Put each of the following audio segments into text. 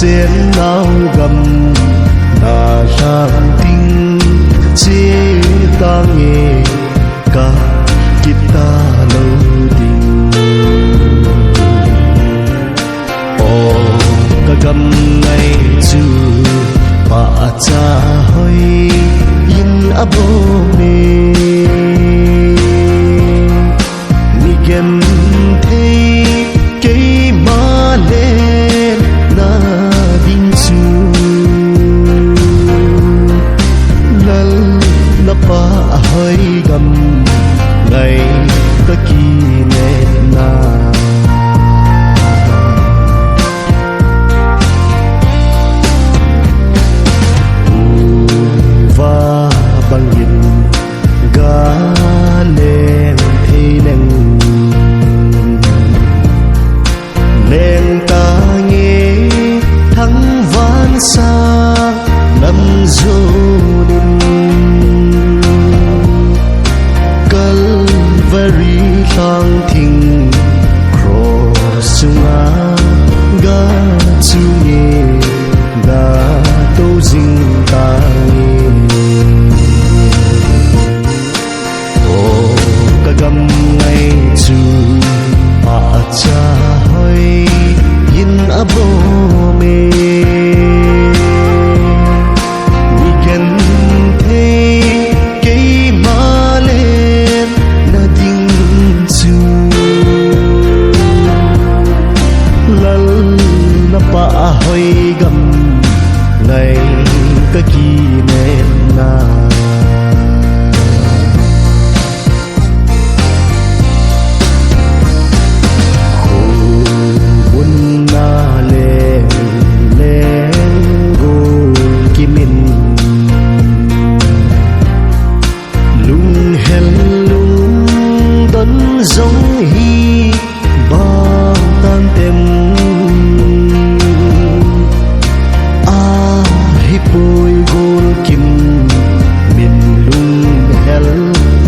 sen nào gầm na sang tinh chia ta nghe cả kita lâu tình ô cả gầm ngày chu pa cha hoi in abo me ni gen thấy cái má lên na din chu lal na pa hoi gầm ngày ta kỳ nè na và bằng nhìn gà lên thấy lên ta nghe thắng ván xa năm dô đình Calvary thang thình cross sunga ga chu nghe ga tô dinh ta nghe ô cả gầm ngày chu pa cha hoi in abo me ni gen thấy cái má lên na ding chu lal na pa hoi gầm ngày ka ki nen na giống hi bao tan tem a hi poi gol kim min lung hel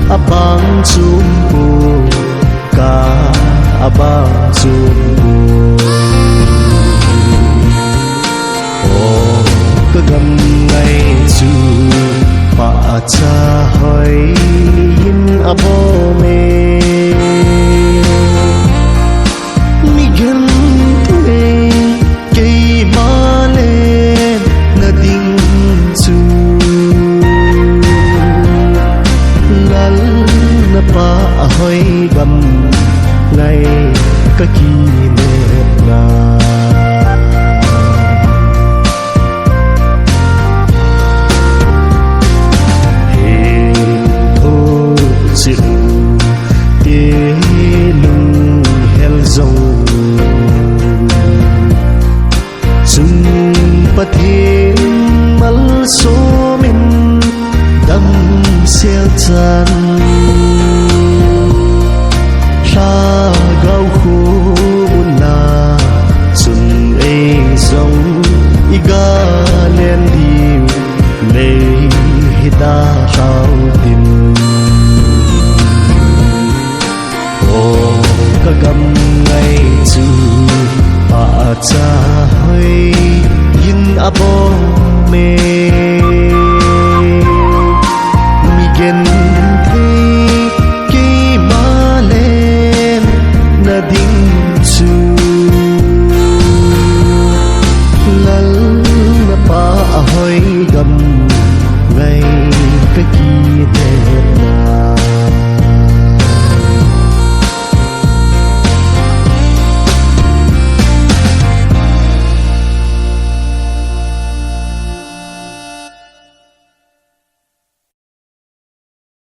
abang chum po ka abang chum po o ka gam ngày chu pa cha hoi in abo me hoi gầm ngày ka ki ne na he tho chịu tia lung hel dòng chung pa thiên mal số min đâm xeo chan